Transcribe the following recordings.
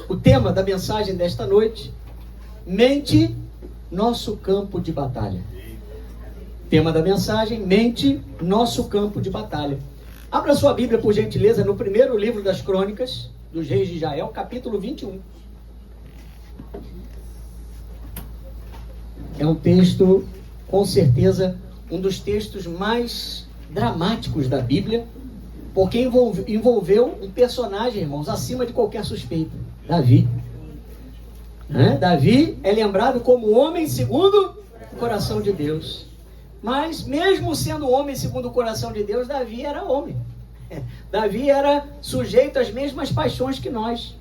O tema da mensagem desta noite: mente, nosso campo de batalha. Tema da mensagem: mente, nosso campo de batalha. Abra sua Bíblia, por gentileza, no primeiro livro das Crônicas dos Reis de Israel, capítulo 21. É um texto, com certeza, um dos textos mais dramáticos da Bíblia, porque envolveu um personagem, irmãos, acima de qualquer suspeita: Davi. Davi é lembrado como homem segundo o coração de Deus. Mas mesmo sendo homem segundo o coração de Deus, Davi era homem. Davi era sujeito às mesmas paixões que nós.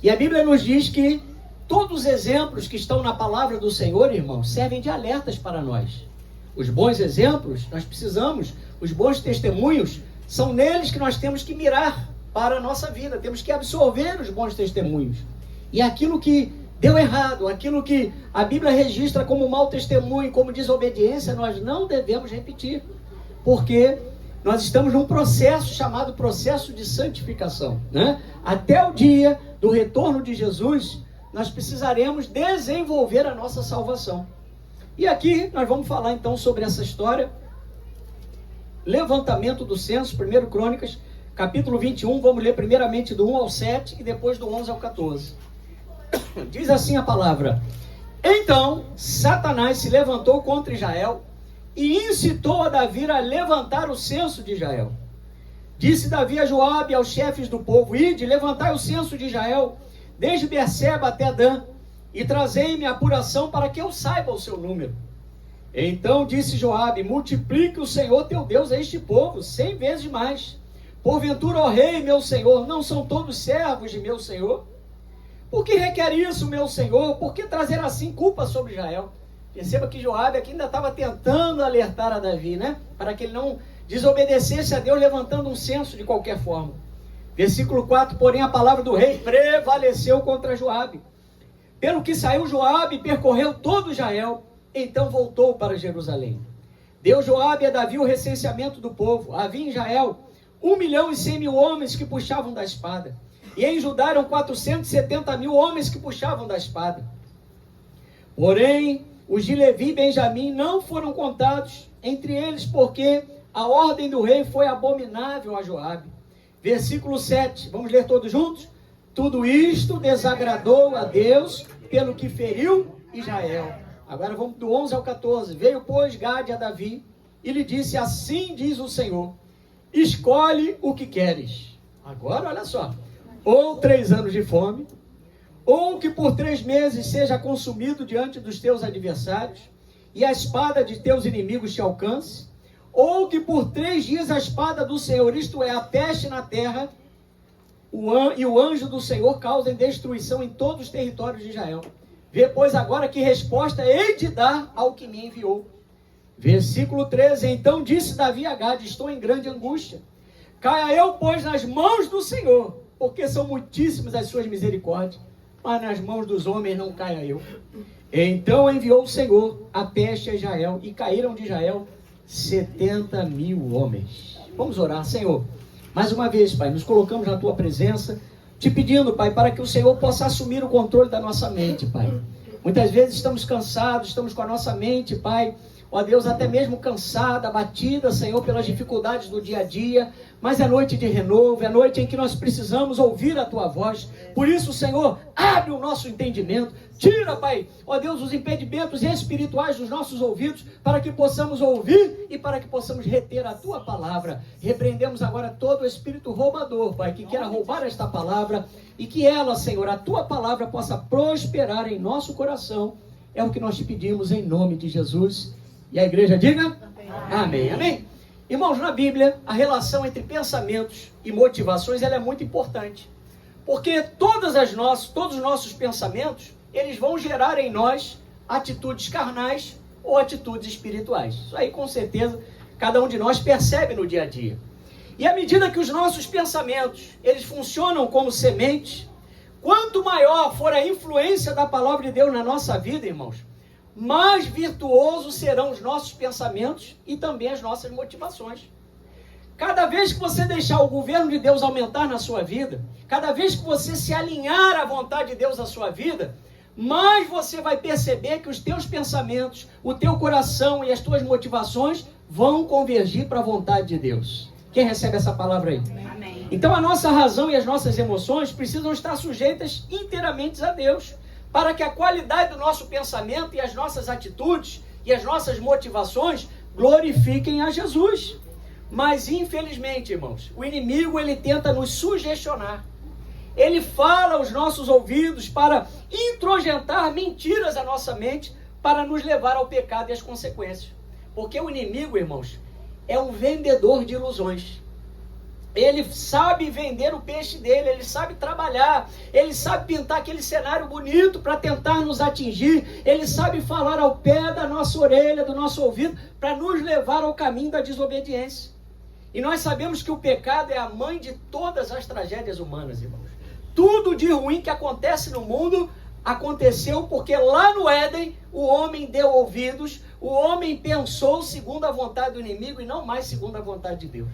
E a Bíblia nos diz que todos os exemplos que estão na palavra do Senhor, irmãos, servem de alertas para nós. Os bons exemplos, nós precisamos, os bons testemunhos, são neles que nós temos que mirar para a nossa vida. Temos que absorver os bons testemunhos. E aquilo que deu errado, aquilo que a Bíblia registra como mau testemunho, como desobediência, nós não devemos repetir. Porque nós estamos num processo chamado processo de santificação, Até o dia do retorno de Jesus, nós precisaremos desenvolver a nossa salvação. E aqui nós vamos falar então sobre essa história. Levantamento do censo, 1 Crônicas, capítulo 21, vamos ler primeiramente do 1 ao 7 e depois do 11 ao 14. Diz assim a palavra: Então Satanás se levantou contra Israel e incitou a Davi a levantar o censo de Israel. Disse Davi a Joabe e aos chefes do povo: Ide, levantai o censo de Israel, desde Berseba até Dan, e trazei-me a apuração para que eu saiba o seu número. Então disse Joabe: Multiplique o Senhor teu Deus a este povo 100 vezes mais. Porventura, ó rei, meu senhor, não são todos servos de meu senhor? Por que requer isso, meu senhor? Por que trazer assim culpa sobre Israel? Perceba que Joabe aqui ainda estava tentando alertar a Davi, para que ele não desobedecesse a Deus levantando um censo de qualquer forma. Versículo 4, porém a palavra do rei prevaleceu contra Joabe. Pelo que saiu Joabe e percorreu todo Israel, então voltou para Jerusalém. Deu Joabe a Davi o recenseamento do povo. Havia em Israel 1.100.000 homens que puxavam da espada. E em Judá eram 470.000 homens que puxavam da espada. Porém, os de Levi e Benjamim não foram contados entre eles, porque a ordem do rei foi abominável a Joabe. Versículo 7, vamos ler todos juntos? Tudo isto desagradou a Deus, pelo que feriu Israel. Agora vamos do 11 ao 14. Veio, pois, Gade a Davi e lhe disse: Assim diz o Senhor, escolhe o que queres. Agora, olha só: ou 3 anos de fome, ou que por 3 meses seja consumido diante dos teus adversários, e a espada de teus inimigos te alcance, ou que por 3 dias a espada do Senhor, isto é, a peste na terra, e o anjo do Senhor causem destruição em todos os territórios de Israel. Vê, pois, agora que resposta hei de dar ao que me enviou. Versículo 13, então disse Davi a Gade: Estou em grande angústia. Caia eu, pois, nas mãos do Senhor, porque são muitíssimas as suas misericórdias, mas nas mãos dos homens não caia eu. Então enviou o Senhor a peste a Israel, e caíram de Israel 70.000 homens. Vamos orar. Senhor, mais uma vez, Pai, nos colocamos na Tua presença, te pedindo, Pai, para que o Senhor possa assumir o controle da nossa mente, Pai. Muitas vezes estamos cansados, estamos com a nossa mente, Pai, ó Deus, até mesmo cansada, abatida, Senhor, pelas dificuldades do dia a dia, mas é noite de renovo, é noite em que nós precisamos ouvir a Tua voz. Por isso, Senhor, abre o nosso entendimento, tira, Pai, ó Deus, os impedimentos espirituais dos nossos ouvidos, para que possamos ouvir e para que possamos reter a Tua palavra. Repreendemos agora todo o espírito roubador, Pai, que queira roubar esta palavra, e que ela, Senhor, a Tua palavra possa prosperar em nosso coração. É o que nós te pedimos em nome de Jesus. E a igreja diga? Amém. Amém. Irmãos, na Bíblia, a relação entre pensamentos e motivações, ela é muito importante. Porque todos os nossos pensamentos, eles vão gerar em nós atitudes carnais ou atitudes espirituais. Isso aí, com certeza, cada um de nós percebe no dia a dia. E à medida que os nossos pensamentos, eles funcionam como sementes, quanto maior for a influência da palavra de Deus na nossa vida, irmãos, mais virtuosos serão os nossos pensamentos e também as nossas motivações. Cada vez que você deixar o governo de Deus aumentar na sua vida, cada vez que você se alinhar à vontade de Deus na sua vida, mais você vai perceber que os teus pensamentos, o teu coração e as tuas motivações vão convergir para a vontade de Deus. Quem recebe essa palavra aí? Amém. Então a nossa razão e as nossas emoções precisam estar sujeitas inteiramente a Deus, para que a qualidade do nosso pensamento e as nossas atitudes e as nossas motivações glorifiquem a Jesus. Mas infelizmente, irmãos, o inimigo ele tenta nos sugestionar. Ele fala aos nossos ouvidos para introjetar mentiras à nossa mente, para nos levar ao pecado e às consequências. Porque o inimigo, irmãos, é um vendedor de ilusões. Ele sabe vender o peixe dele, ele sabe trabalhar, ele sabe pintar aquele cenário bonito para tentar nos atingir, ele sabe falar ao pé da nossa orelha, do nosso ouvido, para nos levar ao caminho da desobediência. E nós sabemos que o pecado é a mãe de todas as tragédias humanas, irmãos. Tudo de ruim que acontece no mundo aconteceu porque lá no Éden o homem deu ouvidos, o homem pensou segundo a vontade do inimigo e não mais segundo a vontade de Deus.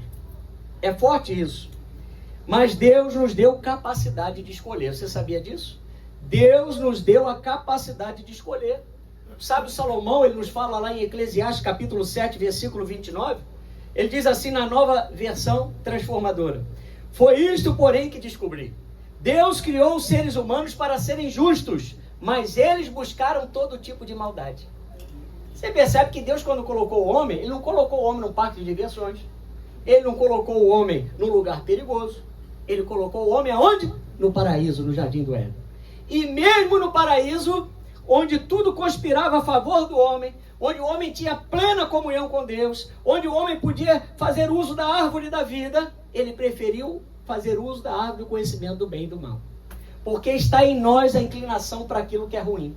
É forte isso. Mas Deus nos deu capacidade de escolher. Você sabia disso? Deus nos deu a capacidade de escolher. Sabe o Salomão, ele nos fala lá em Eclesiastes capítulo 7, versículo 29. Ele diz assim na nova versão transformadora: foi isto, porém, que descobri. Deus criou os seres humanos para serem justos, mas eles buscaram todo tipo de maldade. Você percebe que Deus, quando colocou o homem, ele não colocou o homem num parque de diversões. Ele não colocou o homem num lugar perigoso. Ele colocou o homem aonde? No paraíso, no jardim do Éden. E mesmo no paraíso, onde tudo conspirava a favor do homem, onde o homem tinha plena comunhão com Deus, onde o homem podia fazer uso da árvore da vida, ele preferiu fazer uso da árvore do conhecimento do bem e do mal. Porque está em nós a inclinação para aquilo que é ruim.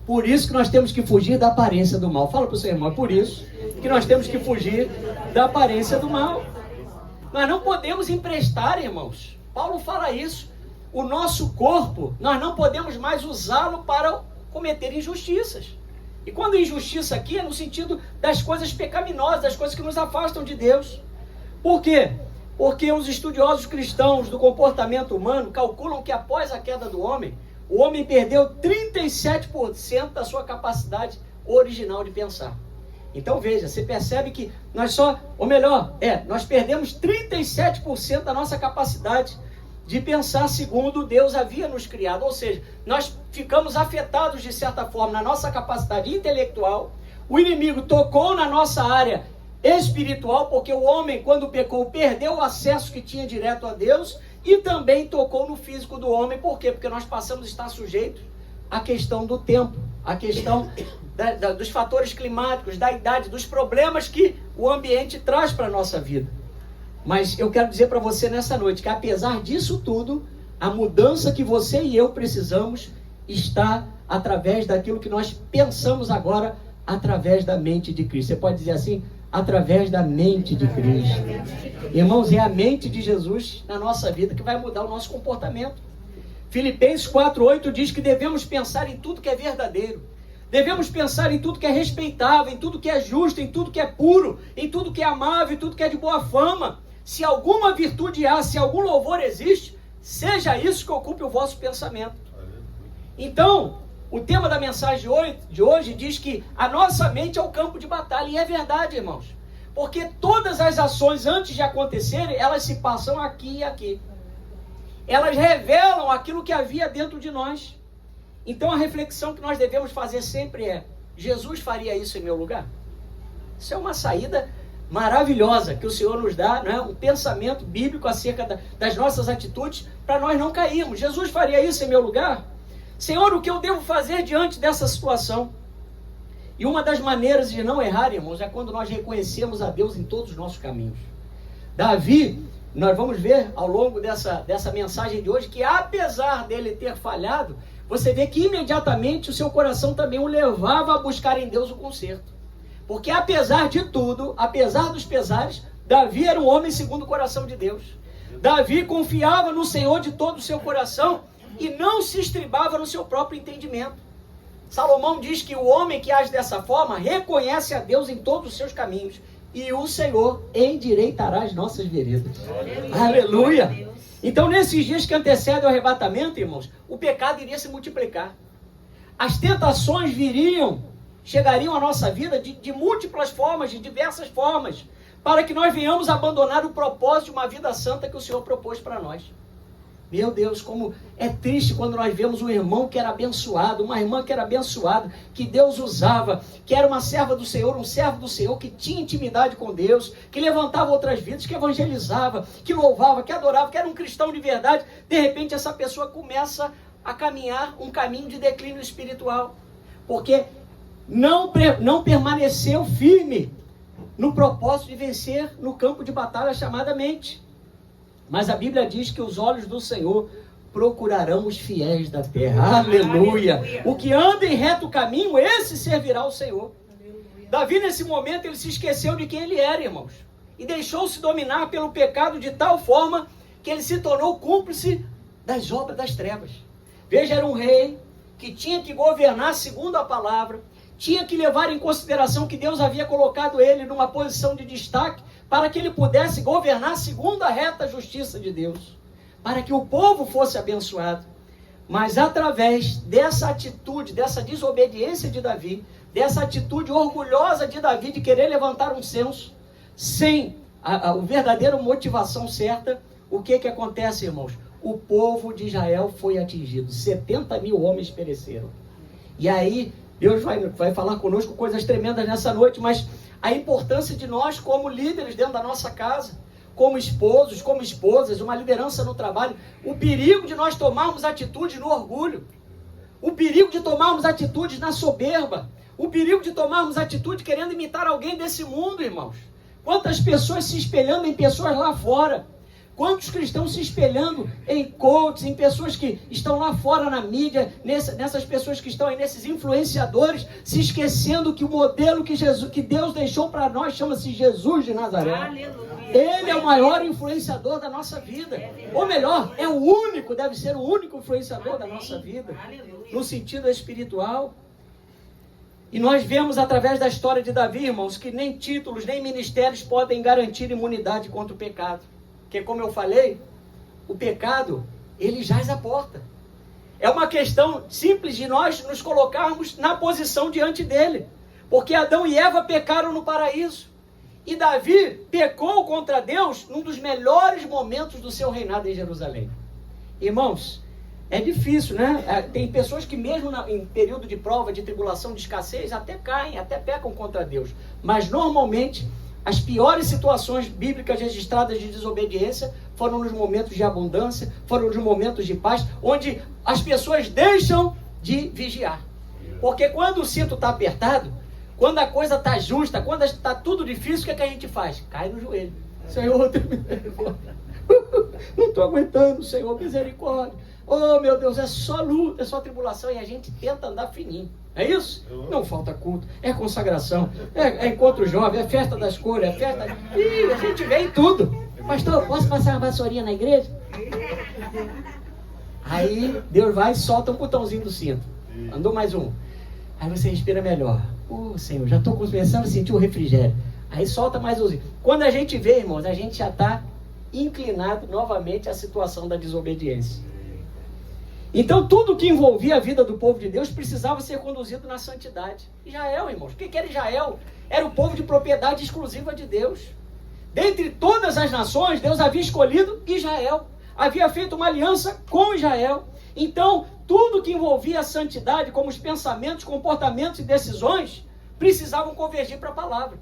Por isso que nós temos que fugir da aparência do mal. Fala para o seu irmão, é por isso que nós temos que fugir da aparência do mal. Nós não podemos emprestar, irmãos. Paulo fala isso. O nosso corpo, nós não podemos mais usá-lo para cometer injustiças. E quando injustiça aqui é no sentido das coisas pecaminosas, das coisas que nos afastam de Deus. Por quê? Porque os estudiosos cristãos do comportamento humano calculam que após a queda do homem, o homem perdeu 37% da sua capacidade original de pensar. Então veja, você percebe que nós nós perdemos 37% da nossa capacidade de pensar segundo Deus havia nos criado. Ou seja, nós ficamos afetados de certa forma na nossa capacidade intelectual. O inimigo tocou na nossa área espiritual, porque o homem, quando pecou, perdeu o acesso que tinha direto a Deus, e também tocou no físico do homem. Por quê? Porque nós passamos a estar sujeitos à questão do tempo, à questão dos fatores climáticos, da idade, dos problemas que o ambiente traz para a nossa vida. Mas eu quero dizer para você nessa noite que apesar disso tudo, a mudança que você e eu precisamos está através daquilo que nós pensamos agora, através da mente de Cristo. Você pode dizer assim? Através da mente de Cristo. Irmãos, é a mente de Jesus na nossa vida que vai mudar o nosso comportamento. Filipenses 4:8 diz que devemos pensar em tudo que é verdadeiro. Devemos pensar em tudo que é respeitável, em tudo que é justo, em tudo que é puro, em tudo que é amável, em tudo que é de boa fama. Se alguma virtude há, se algum louvor existe, seja isso que ocupe o vosso pensamento. Então, o tema da mensagem de hoje diz que a nossa mente é o campo de batalha. E é verdade, irmãos. Porque todas as ações antes de acontecerem, elas se passam aqui e aqui. Elas revelam aquilo que havia dentro de nós. Então a reflexão que nós devemos fazer sempre é: Jesus faria isso em meu lugar? Isso é uma saída maravilhosa que o Senhor nos dá, né? Um pensamento bíblico acerca das nossas atitudes para nós não cairmos. Jesus faria isso em meu lugar? Senhor, o que eu devo fazer diante dessa situação? E uma das maneiras de não errar, irmãos, é quando nós reconhecemos a Deus em todos os nossos caminhos. Davi, nós vamos ver ao longo dessa mensagem de hoje, que apesar dele ter falhado, você vê que imediatamente o seu coração também o levava a buscar em Deus o conserto. Porque apesar de tudo, apesar dos pesares, Davi era um homem segundo o coração de Deus. Davi confiava no Senhor de todo o seu coração e não se estribava no seu próprio entendimento. Salomão diz que o homem que age dessa forma reconhece a Deus em todos os seus caminhos e o Senhor endireitará as nossas veredas. Aleluia! Então, nesses dias que antecedem o arrebatamento, irmãos, o pecado iria se multiplicar. As tentações chegariam à nossa vida de múltiplas formas, de diversas formas, para que nós venhamos abandonar o propósito de uma vida santa que o Senhor propôs para nós. Meu Deus, como é triste quando nós vemos um irmão que era abençoado, uma irmã que era abençoada, que Deus usava, que era uma serva do Senhor, um servo do Senhor, que tinha intimidade com Deus, que levantava outras vidas, que evangelizava, que louvava, que adorava, que era um cristão de verdade. De repente essa pessoa começa a caminhar um caminho de declínio espiritual, porque não permaneceu firme no propósito de vencer no campo de batalha chamada mente. Mas a Bíblia diz que os olhos do Senhor procurarão os fiéis da terra. Aleluia! Aleluia. O que anda em reto caminho, esse servirá ao Senhor. Aleluia. Davi, nesse momento, ele se esqueceu de quem ele era, irmãos. E deixou-se dominar pelo pecado de tal forma que ele se tornou cúmplice das obras das trevas. Veja, era um rei que tinha que governar segundo a palavra, tinha que levar em consideração que Deus havia colocado ele numa posição de destaque, para que ele pudesse governar segundo a reta justiça de Deus, para que o povo fosse abençoado. Mas através dessa atitude, dessa desobediência de Davi, dessa atitude orgulhosa de Davi de querer levantar um censo, sem a verdadeira motivação certa, o que acontece, irmãos? O povo de Israel foi atingido, 70 mil homens pereceram. E aí, Deus vai falar conosco coisas tremendas nessa noite, mas a importância de nós como líderes dentro da nossa casa, como esposos, como esposas, uma liderança no trabalho, o perigo de nós tomarmos atitude no orgulho, o perigo de tomarmos atitudes na soberba, o perigo de tomarmos atitude querendo imitar alguém desse mundo, irmãos. Quantas pessoas se espelhando em pessoas lá fora, quantos cristãos se espelhando em coaches, em pessoas que estão lá fora na mídia, nessas pessoas que estão aí, nesses influenciadores, se esquecendo que o modelo que Deus deixou para nós chama-se Jesus de Nazaré. Aleluia. Ele é o maior influenciador da nossa vida. Ou melhor, é o único, deve ser o único influenciador da nossa vida, no sentido espiritual. E nós vemos através da história de Davi, irmãos, que nem títulos, nem ministérios podem garantir imunidade contra o pecado. Porque, como eu falei, o pecado, ele jaz à porta. É uma questão simples de nós nos colocarmos na posição diante dele. Porque Adão e Eva pecaram no paraíso. E Davi pecou contra Deus num dos melhores momentos do seu reinado em Jerusalém. Irmãos, é difícil, né? Tem pessoas que mesmo em período de prova, de tribulação, de escassez, até caem, até pecam contra Deus. Mas normalmente as piores situações bíblicas registradas de desobediência foram nos momentos de abundância, foram nos momentos de paz, onde as pessoas deixam de vigiar. Porque quando o cinto está apertado, quando a coisa está justa, quando está tudo difícil, o que a gente faz? Cai no joelho. Senhor, não estou aguentando, Senhor, misericórdia. Oh, meu Deus, é só luta, é só tribulação, e a gente tenta andar fininho. É isso? Não falta culto, é consagração, é encontro jovem, é festa das cores, é festa... Ih, a gente vê em tudo. Pastor, posso passar uma vassourinha na igreja? Aí Deus vai e solta um botãozinho do cinto. Andou mais um. Aí você respira melhor. Senhor, já estou começando a sentir o refrigério. Aí solta mais um. Quando a gente vê, irmãos, a gente já está inclinado novamente à situação da desobediência. Então, tudo que envolvia a vida do povo de Deus precisava ser conduzido na santidade. Israel, irmãos, o que era Israel? Era o povo de propriedade exclusiva de Deus. Dentre todas as nações, Deus havia escolhido Israel. Havia feito uma aliança com Israel. Então, tudo que envolvia a santidade, como os pensamentos, comportamentos e decisões, precisavam convergir para a palavra.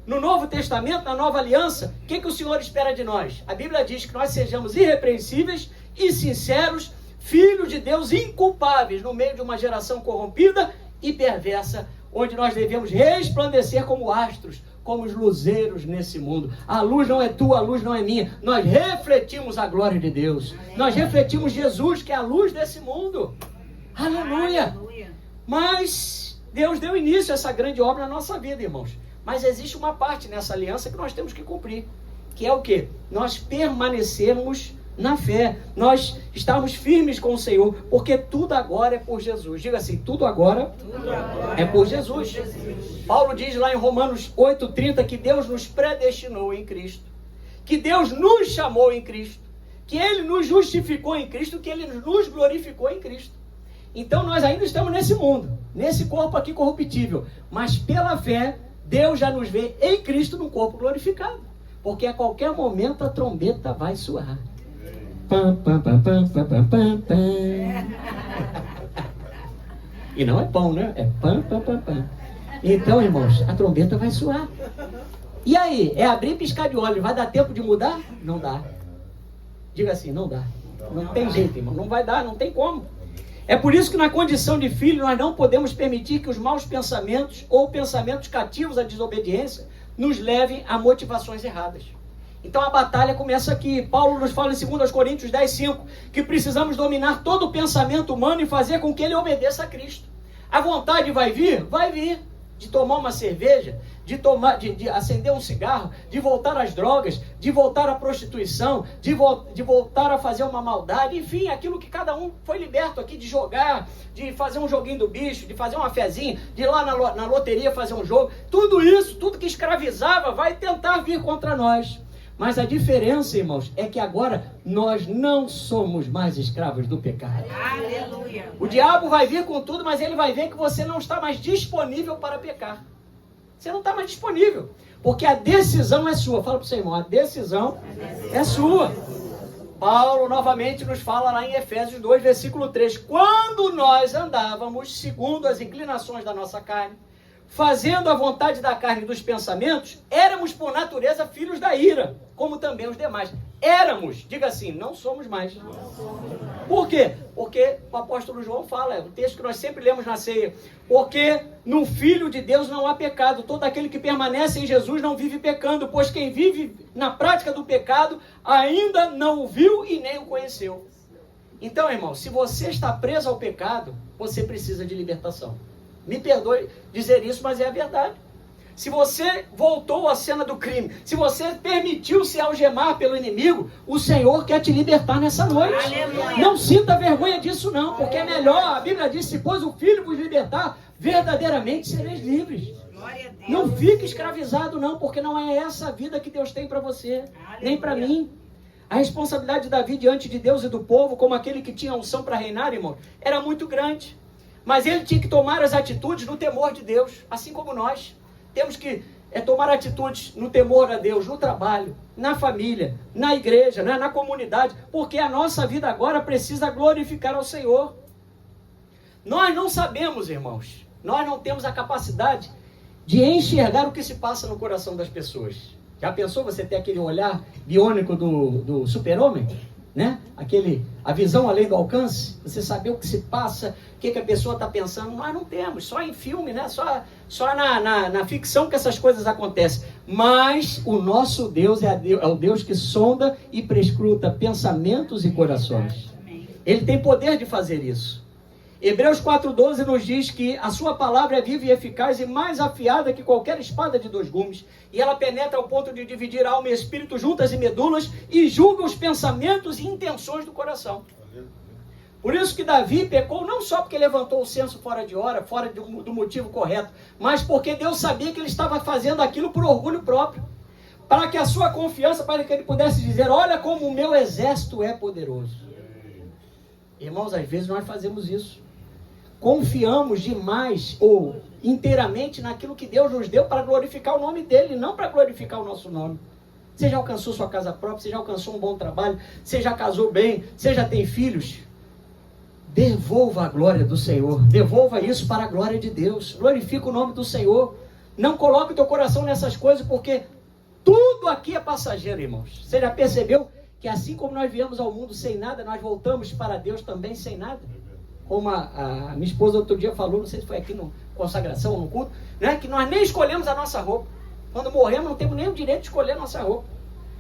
No Novo Testamento, na Nova Aliança, o que o Senhor espera de nós? A Bíblia diz que nós sejamos irrepreensíveis e sinceros, filhos de Deus inculpáveis no meio de uma geração corrompida e perversa, onde nós devemos resplandecer como astros, como os luzeiros nesse mundo. A luz não é tua, a luz não é minha. Nós refletimos a glória de Deus. Nós refletimos Jesus, que é a luz desse mundo. Aleluia! Mas Deus deu início a essa grande obra na nossa vida, irmãos. Mas existe uma parte nessa aliança que nós temos que cumprir. Que é o quê? Nós permanecermos na fé. Nós estamos firmes com o Senhor, porque tudo agora é por Jesus. Diga assim, tudo agora é por Jesus. Paulo diz lá em Romanos 8:30 que Deus nos predestinou em Cristo, que Deus nos chamou em Cristo, que Ele nos justificou em Cristo, que Ele nos glorificou em Cristo. Então nós ainda estamos nesse mundo, nesse corpo aqui corruptível, mas pela fé, Deus já nos vê em Cristo no corpo glorificado, porque a qualquer momento a trombeta vai soar. Pam, pam, pam, pam, pam, pam, pam, pam. E não é pão, né? É pam, pam, pam, pam. Então, irmãos, a trombeta vai soar. E aí, é abrir e piscar de olho, vai dar tempo de mudar? Não dá. Diga assim, não dá. Não tem jeito, irmão, não vai dar, não tem como. É por isso que na condição de filho nós não podemos permitir que os maus pensamentos ou pensamentos cativos à desobediência nos levem a motivações erradas. Então a batalha começa aqui. Paulo nos fala em 2 Coríntios 10:5 que precisamos dominar todo o pensamento humano e fazer com que ele obedeça a Cristo. A vontade vai vir? Vai vir. De tomar uma cerveja, de acender um cigarro, de voltar às drogas, de voltar à prostituição, de voltar a fazer uma maldade, enfim, aquilo que cada um foi liberto aqui, de jogar, de fazer um joguinho do bicho, de fazer uma fezinha, de ir lá na loteria fazer um jogo. Tudo isso, tudo que escravizava, vai tentar vir contra nós. Mas a diferença, irmãos, é que agora nós não somos mais escravos do pecado. Aleluia. O diabo vai vir com tudo, mas ele vai ver que você não está mais disponível para pecar. Você não está mais disponível, porque a decisão é sua. Fala para o seu irmão, a decisão é sua. Paulo novamente nos fala lá em Efésios 2, versículo 3. Quando nós andávamos segundo as inclinações da nossa carne, fazendo a vontade da carne e dos pensamentos, éramos por natureza filhos da ira, como também os demais. Éramos, diga assim, não somos mais. Por quê? Porque o apóstolo João fala, é um texto que nós sempre lemos na ceia, porque no Filho de Deus não há pecado, todo aquele que permanece em Jesus não vive pecando, pois quem vive na prática do pecado ainda não o viu e nem o conheceu. Então, irmão, se você está preso ao pecado, você precisa de libertação. Me perdoe dizer isso, mas é a verdade. Se você voltou à cena do crime, se você permitiu se algemar pelo inimigo, o Senhor quer te libertar nessa noite. Aleluia. Não sinta vergonha disso não, porque é melhor, a Bíblia diz, se pois o Filho vos libertar, verdadeiramente sereis livres. Não fique escravizado não, porque não é essa a vida que Deus tem para você, nem para mim. A responsabilidade de Davi diante de Deus e do povo, como aquele que tinha unção para reinar, irmão, era muito grande. Mas ele tinha que tomar as atitudes no temor de Deus, assim como nós. Temos que tomar atitudes no temor a Deus, no trabalho, na família, na igreja, né, na comunidade, porque a nossa vida agora precisa glorificar ao Senhor. Nós não sabemos, irmãos, nós não temos a capacidade de enxergar o que se passa no coração das pessoas. Já pensou você ter aquele olhar biônico do super-homem? Né? A visão além do alcance, você saber o que se passa, o que a pessoa está pensando. Nós não temos, só em filme, né? só na ficção que essas coisas acontecem. Mas o nosso Deus é o Deus que sonda e prescruta pensamentos e corações. Ele tem poder de fazer isso. Hebreus 4,12 nos diz que a sua palavra é viva e eficaz e mais afiada que qualquer espada de 2 gumes. E ela penetra ao ponto de dividir alma e espírito juntas e medulas e julga os pensamentos e intenções do coração. Por isso que Davi pecou não só porque levantou o censo fora de hora, fora do motivo correto, mas porque Deus sabia que ele estava fazendo aquilo por orgulho próprio. Para que a sua confiança, para que ele pudesse dizer, olha como o meu exército é poderoso. Irmãos, às vezes nós fazemos isso. Confiamos demais ou inteiramente naquilo que Deus nos deu para glorificar o nome dele, não para glorificar o nosso nome. Você já alcançou sua casa própria, você já alcançou um bom trabalho, você já casou bem, você já tem filhos? Devolva a glória do Senhor, devolva isso para a glória de Deus, glorifica o nome do Senhor. Não coloque o teu coração nessas coisas, porque tudo aqui é passageiro, irmãos. Você já percebeu que assim como nós viemos ao mundo sem nada, nós voltamos para Deus também sem nada? Como a minha esposa outro dia falou, não sei se foi aqui no consagração ou no culto, né, que nós nem escolhemos a nossa roupa. Quando morremos, não temos nem o direito de escolher a nossa roupa.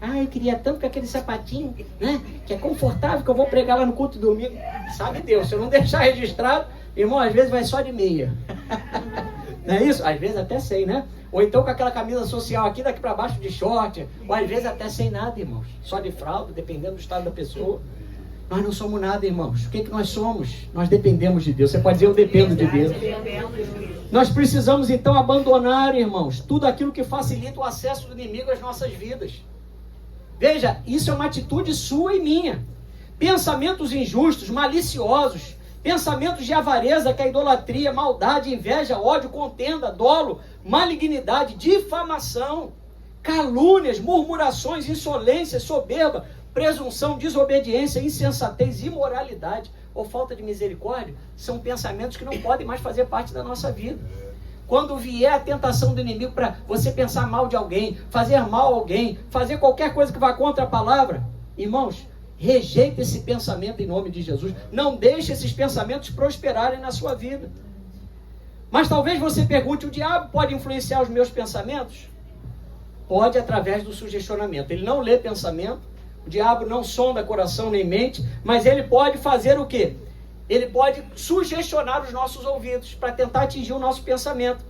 Ah, eu queria tanto com aquele sapatinho, né, que é confortável, que eu vou pregar lá no culto de domingo. Sabe Deus, se eu não deixar registrado, irmão, às vezes vai só de meia. Não é isso? Às vezes até sem, né? Ou então com aquela camisa social aqui, daqui para baixo de short. Ou às vezes até sem nada, irmãos. Só de fralda, dependendo do estado da pessoa. Nós não somos nada, irmãos. O que nós somos? Nós dependemos de Deus. Você pode dizer, eu dependo de Deus. Nós precisamos então abandonar, irmãos, tudo aquilo que facilita o acesso do inimigo às nossas vidas. Veja, isso é uma atitude sua e minha. Pensamentos injustos, maliciosos, pensamentos de avareza, que é idolatria, maldade, inveja, ódio, contenda, dolo, malignidade, difamação, calúnias, murmurações, insolência, soberba, presunção, desobediência, insensatez, imoralidade ou falta de misericórdia, são pensamentos que não podem mais fazer parte da nossa vida. Quando vier a tentação do inimigo para você pensar mal de alguém, fazer mal a alguém, fazer qualquer coisa que vá contra a palavra, irmãos, rejeite esse pensamento em nome de Jesus. Não deixe esses pensamentos prosperarem na sua vida. Mas talvez você pergunte, o diabo pode influenciar os meus pensamentos? Pode, através do sugestionamento. Ele não lê pensamento, o diabo não sonda coração nem mente, mas ele pode fazer o quê? Ele pode sugestionar os nossos ouvidos para tentar atingir o nosso pensamento.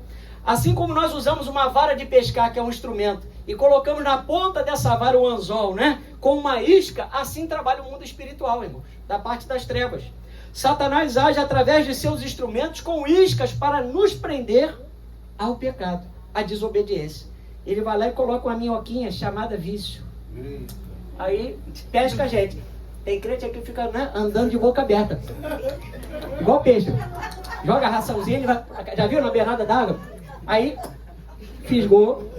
Assim como nós usamos uma vara de pescar, que é um instrumento, e colocamos na ponta dessa vara o anzol, né? Com uma isca, assim trabalha o mundo espiritual, irmãos, da parte das trevas. Satanás age através de seus instrumentos com iscas para nos prender ao pecado, à desobediência. Ele vai lá e coloca uma minhoquinha chamada vício. Aí pesca a gente. Tem crente aqui que fica, né, andando de boca aberta. Igual peixe. Joga a raçãozinha, ele vai, já viu na beirada d'água? Aí, fisgou.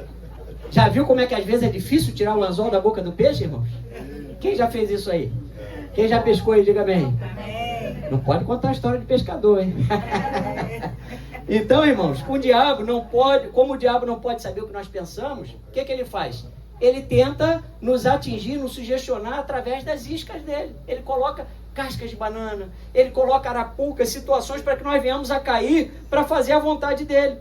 Já viu como é que às vezes é difícil tirar o anzol da boca do peixe, irmãos? Quem já fez isso aí? Quem já pescou aí, diga bem. Não pode contar a história de pescador, hein? Então, irmãos, o diabo não pode, como o diabo não pode saber o que nós pensamos, o que ele faz? Ele tenta nos atingir, nos sugestionar através das iscas dele. Ele coloca cascas de banana, ele coloca arapucas, situações para que nós venhamos a cair para fazer a vontade dele.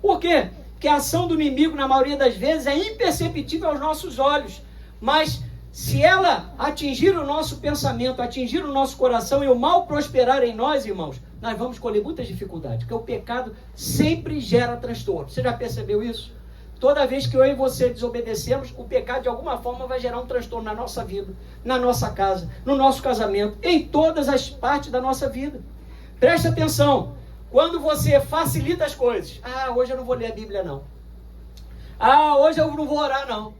Por quê? Porque a ação do inimigo, na maioria das vezes, é imperceptível aos nossos olhos. Mas se ela atingir o nosso pensamento, atingir o nosso coração e o mal prosperar em nós, irmãos, nós vamos colher muitas dificuldades. Porque o pecado sempre gera transtorno. Você já percebeu isso? Toda vez que eu e você desobedecemos, o pecado de alguma forma vai gerar um transtorno na nossa vida, na nossa casa, no nosso casamento, em todas as partes da nossa vida. Preste atenção, quando você facilita as coisas, hoje eu não vou ler a Bíblia não, hoje eu não vou orar não,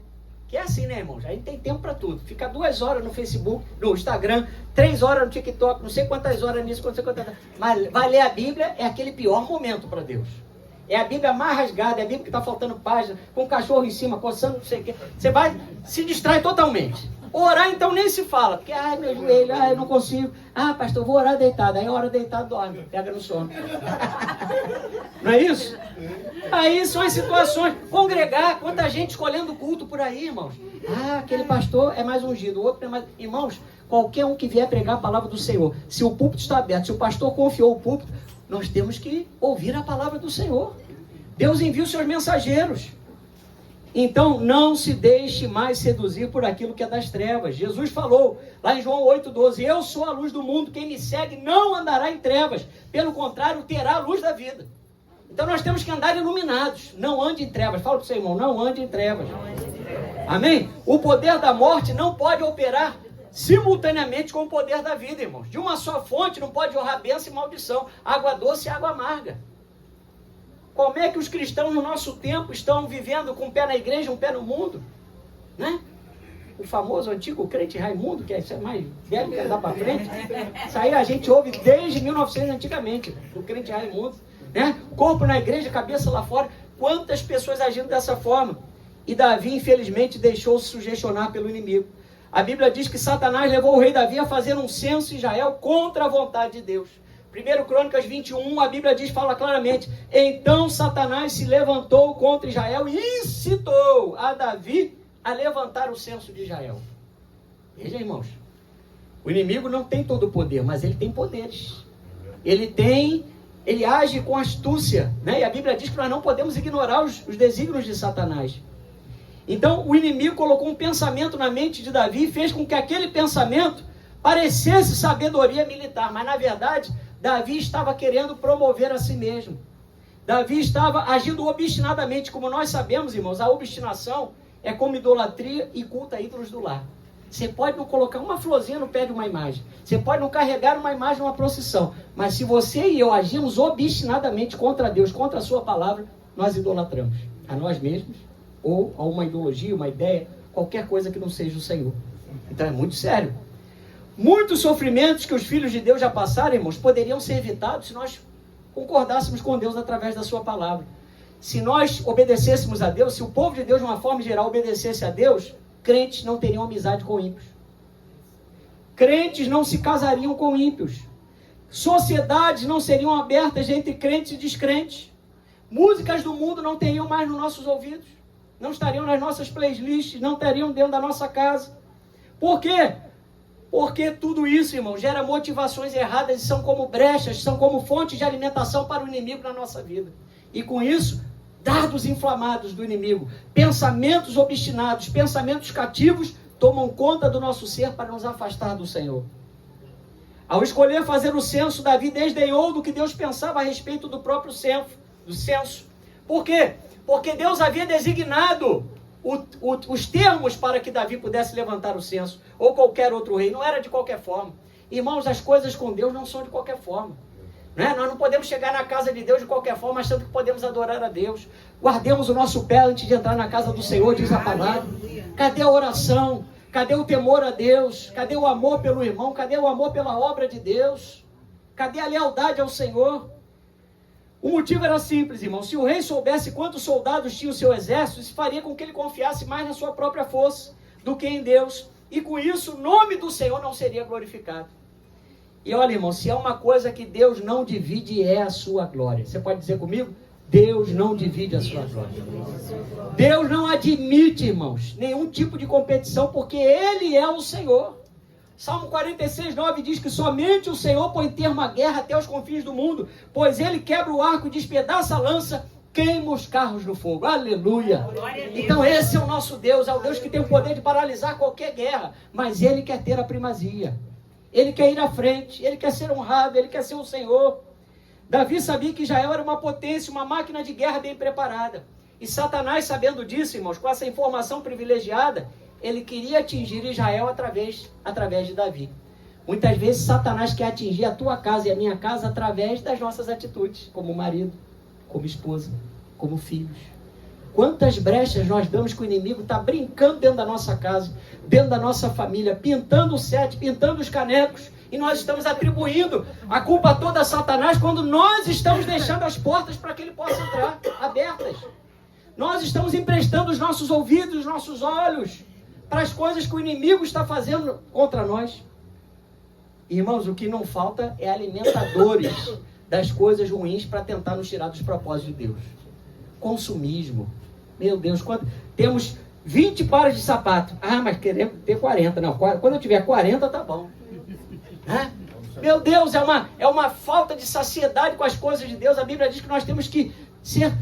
que é assim, né, irmãos? A gente tem tempo para tudo, fica 2 horas no Facebook, no Instagram, 3 horas no TikTok, não sei quantas horas nisso, não sei quantas, mas vai ler a Bíblia é aquele pior momento para Deus. É a Bíblia mais rasgada, é a Bíblia que está faltando página, com um cachorro em cima, coçando, não sei o quê. Você vai, se distrai totalmente. Orar então nem se fala, porque, meu joelho, eu não consigo. Pastor, vou orar deitado. Aí a hora deitado dorme, pega no sono. Não é isso? Aí são as situações. Congregar, quanta gente escolhendo culto por aí, irmãos. Aquele pastor é mais ungido, o outro é mais... Irmãos, qualquer um que vier pregar a palavra do Senhor, se o púlpito está aberto, se o pastor confiou o púlpito, nós temos que ouvir a palavra do Senhor. Deus envia os seus mensageiros. Então, não se deixe mais seduzir por aquilo que é das trevas. Jesus falou, lá em João 8,12, eu sou a luz do mundo, quem me segue não andará em trevas, pelo contrário, terá a luz da vida. Então, nós temos que andar iluminados, não ande em trevas. Fala para o seu irmão, não ande em trevas. Amém? O poder da morte não pode operar simultaneamente com o poder da vida, irmãos. De uma só fonte não pode jorrar bênção e maldição, água doce e água amarga. Como é que os cristãos no nosso tempo estão vivendo com um pé na igreja, um pé no mundo? Né? O famoso antigo crente Raimundo, que é mais velho que andar para frente, isso aí a gente ouve desde 1900 antigamente, do crente Raimundo, né? Corpo na igreja, cabeça lá fora. Quantas pessoas agindo dessa forma? E Davi, infelizmente, deixou-se sugestionar pelo inimigo. A Bíblia diz que Satanás levou o rei Davi a fazer um censo em Israel contra a vontade de Deus. 1 Crônicas 21, a Bíblia diz, fala claramente, então Satanás se levantou contra Israel e incitou a Davi a levantar o censo de Israel. Veja, irmãos, o inimigo não tem todo o poder, mas ele tem poderes. Ele age com astúcia, né? E a Bíblia diz que nós não podemos ignorar os desígnios de Satanás. Então, o inimigo colocou um pensamento na mente de Davi e fez com que aquele pensamento parecesse sabedoria militar, mas na verdade, Davi estava querendo promover a si mesmo. Davi estava agindo obstinadamente, como nós sabemos, irmãos, a obstinação é como idolatria e culto a ídolos do lar. Você pode não colocar uma florzinha no pé de uma imagem, você pode não carregar uma imagem numa procissão, mas se você e eu agimos obstinadamente contra Deus, contra a sua palavra, nós idolatramos a nós mesmos, ou a uma ideologia, uma ideia, qualquer coisa que não seja o Senhor. Então é muito sério. Muitos sofrimentos que os filhos de Deus já passaram, irmãos, poderiam ser evitados se nós concordássemos com Deus através da sua palavra. Se nós obedecêssemos a Deus, se o povo de Deus, de uma forma geral, obedecesse a Deus, crentes não teriam amizade com ímpios. Crentes não se casariam com ímpios. Sociedades não seriam abertas entre crentes e descrentes. Músicas do mundo não teriam mais nos nossos ouvidos. Não estariam nas nossas playlists, não estariam dentro da nossa casa. Por quê? Porque tudo isso, irmão, gera motivações erradas e são como brechas, são como fontes de alimentação para o inimigo na nossa vida. E com isso, dardos inflamados do inimigo, pensamentos obstinados, pensamentos cativos, tomam conta do nosso ser para nos afastar do Senhor. Ao escolher fazer o censo, Davi desdenhou do que Deus pensava a respeito do próprio censo. Por quê? Porque Deus havia designado os termos para que Davi pudesse levantar o censo, ou qualquer outro rei, não era de qualquer forma. Irmãos, as coisas com Deus não são de qualquer forma. Né? Nós não podemos chegar na casa de Deus de qualquer forma, achando que podemos adorar a Deus. Guardemos o nosso pé antes de entrar na casa do Senhor, diz a palavra. Cadê a oração? Cadê o temor a Deus? Cadê o amor pelo irmão? Cadê o amor pela obra de Deus? Cadê a lealdade ao Senhor? O motivo era simples, irmão. Se o rei soubesse quantos soldados tinha o seu exército, isso faria com que ele confiasse mais na sua própria força do que em Deus. E com isso, o nome do Senhor não seria glorificado. E olha, irmão, se é uma coisa que Deus não divide, é a sua glória. Você pode dizer comigo? Deus não divide a sua glória. Deus não admite, irmãos, nenhum tipo de competição, porque Ele é o Senhor. Salmo 46, 9 diz que somente o Senhor põe termo à guerra até os confins do mundo, pois Ele quebra o arco, despedaça a lança, queima os carros no fogo. Aleluia! Então esse é o nosso Deus, é o Deus que tem o poder de paralisar qualquer guerra, mas Ele quer ter a primazia. Ele quer ir à frente, Ele quer ser honrado, Ele quer ser o Senhor. Davi sabia que Israel era uma potência, uma máquina de guerra bem preparada. E Satanás, sabendo disso, irmãos, com essa informação privilegiada, ele queria atingir Israel através de Davi. Muitas vezes Satanás quer atingir a tua casa e a minha casa através das nossas atitudes, como marido, como esposa, como filhos. Quantas brechas nós damos que o inimigo está brincando dentro da nossa casa, dentro da nossa família, pintando o sete, pintando os canecos, e nós estamos atribuindo a culpa toda a Satanás quando nós estamos deixando as portas para que ele possa entrar abertas. Nós estamos emprestando os nossos ouvidos, os nossos olhos para as coisas que o inimigo está fazendo contra nós. Irmãos, o que não falta é alimentadores das coisas ruins para tentar nos tirar dos propósitos de Deus. Consumismo. Meu Deus, temos 20 pares de sapato. Ah, mas queremos ter 40. Não, quando eu tiver 40, tá bom. Meu Deus, é uma falta de saciedade com as coisas de Deus. A Bíblia diz que nós temos que ser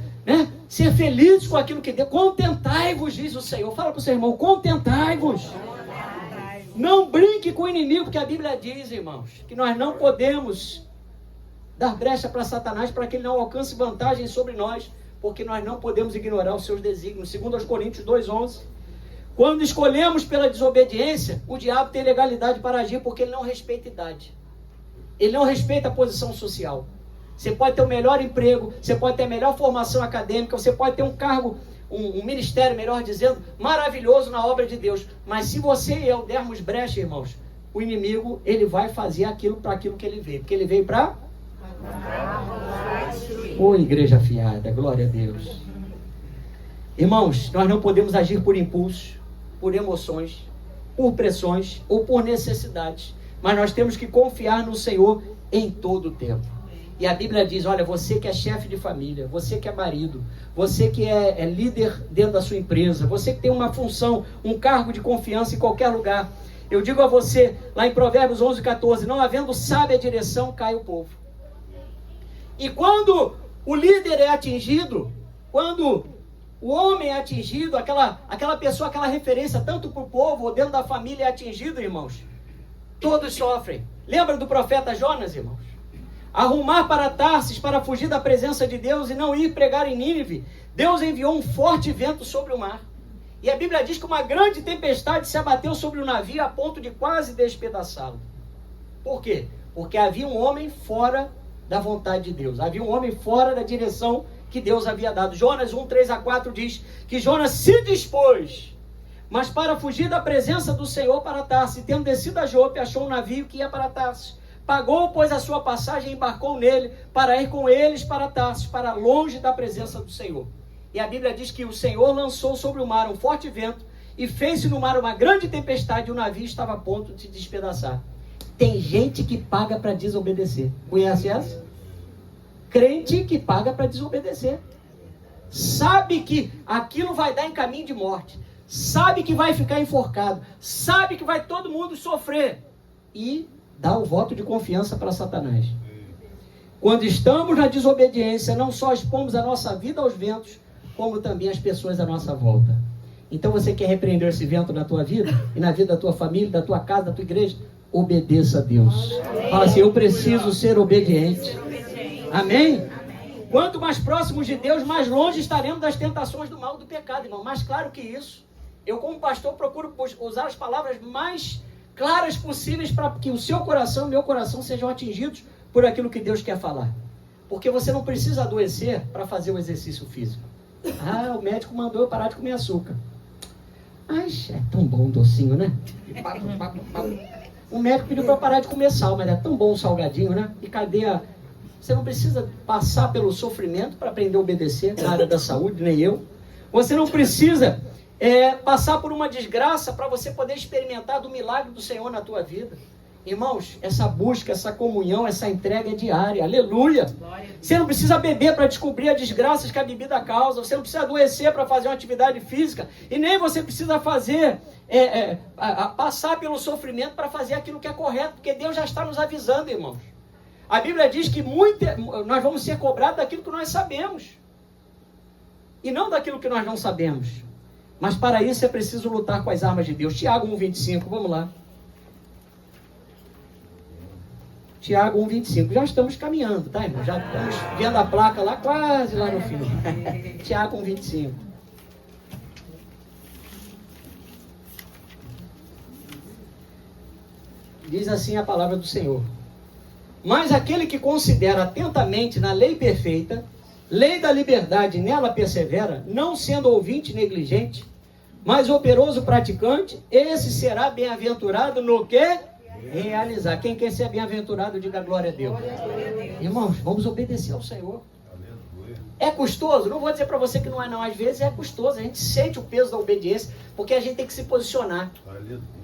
felizes com aquilo que Deus. Contentai-vos, diz o Senhor. Fala para o seu irmão, contentai-vos. Não brinque com o inimigo, porque a Bíblia diz, irmãos, que nós não podemos dar brecha para Satanás para que ele não alcance vantagem sobre nós, porque nós não podemos ignorar os seus desígnios. Segundo aos Coríntios 2:11. Quando escolhemos pela desobediência, o diabo tem legalidade para agir, porque ele não respeita idade. Ele não respeita a posição social. Você pode ter o melhor emprego, você pode ter a melhor formação acadêmica, você pode ter um cargo, um ministério, melhor dizendo, maravilhoso na obra de Deus. Mas se você e eu dermos brecha, irmãos, o inimigo, ele vai fazer aquilo para aquilo que ele veio. Porque ele veio para... Ô igreja fiada, glória a Deus. Irmãos, nós não podemos agir por impulso, por emoções, por pressões ou por necessidades. Mas nós temos que confiar no Senhor em todo o tempo. E a Bíblia diz, olha, você que é chefe de família, você que é marido, você que é líder dentro da sua empresa, você que tem uma função, um cargo de confiança em qualquer lugar. Eu digo a você, lá em Provérbios 11:14, não havendo sábia direção, cai o povo. E quando o líder é atingido, quando o homem é atingido, aquela pessoa, aquela referência, tanto para o povo ou dentro da família é atingido, irmãos, todos sofrem. Lembra do profeta Jonas, irmãos? arrumar para Tarsis para fugir da presença de Deus e não ir pregar em Nínive, Deus enviou um forte vento sobre o mar. E a Bíblia diz que uma grande tempestade se abateu sobre o navio a ponto de quase despedaçá-lo. Por quê? Porque havia um homem fora da vontade de Deus. Havia um homem fora da direção que Deus havia dado. Jonas 1, 3-4 diz que Jonas se dispôs, mas para fugir da presença do Senhor para Tarsis, tendo descido a Jope, achou um navio que ia para Tarsis. Pagou, pois, a sua passagem e embarcou nele para ir com eles para Tarsis, para longe da presença do Senhor. E a Bíblia diz que o Senhor lançou sobre o mar um forte vento e fez-se no mar uma grande tempestade e o navio estava a ponto de se despedaçar. Tem gente que paga para desobedecer. Conhece essa? Crente que paga para desobedecer. Sabe que aquilo vai dar em caminho de morte. Sabe que vai ficar enforcado. Sabe que vai todo mundo sofrer. E dá o voto de confiança para Satanás. Quando estamos na desobediência, não só expomos a nossa vida aos ventos, como também as pessoas à nossa volta. Então você quer repreender esse vento na tua vida, e na vida da tua família, da tua casa, da tua igreja? Obedeça a Deus. Fala assim, eu preciso ser obediente. Amém? Quanto mais próximos de Deus, mais longe estaremos das tentações do mal, do pecado, irmão. Mais claro que isso. Eu, como pastor, procuro usar as palavras mais claras possíveis para que o seu coração e o meu coração sejam atingidos por aquilo que Deus quer falar. Porque você não precisa adoecer para fazer o exercício físico. Ah, o médico mandou eu parar de comer açúcar. Ai, é tão bom o docinho, né? O médico pediu para eu parar de comer sal, mas é tão bom o salgadinho, né? E cadê a... Você não precisa passar pelo sofrimento para aprender a obedecer na área da saúde, nem eu. Você não precisa passar por uma desgraça para você poder experimentar do milagre do Senhor na tua vida. Irmãos, essa busca, essa comunhão, essa entrega é diária. Aleluia! Você não precisa beber para descobrir as desgraças que a bebida causa. Você não precisa adoecer para fazer uma atividade física. E nem você precisa fazer, passar pelo sofrimento para fazer aquilo que é correto. Porque Deus já está nos avisando, irmãos. A Bíblia diz que nós vamos ser cobrados daquilo que nós sabemos. E não daquilo que nós não sabemos. Mas para isso é preciso lutar com as armas de Deus. Tiago 1,25, vamos lá. Tiago 1,25. Já estamos caminhando, tá, irmão? Já estamos vendo a placa lá, quase lá no fim. Tiago 1,25. Diz assim a palavra do Senhor. Mas aquele que considera atentamente na lei perfeita, lei da liberdade, nela persevera, não sendo ouvinte negligente, mas operoso praticante, esse será bem-aventurado no que? Realizar. Quem quer ser bem-aventurado, diga glória a Deus. Irmãos, vamos obedecer ao Senhor. É custoso? Não vou dizer para você que não é não. Às vezes é custoso. A gente sente o peso da obediência, porque a gente tem que se posicionar.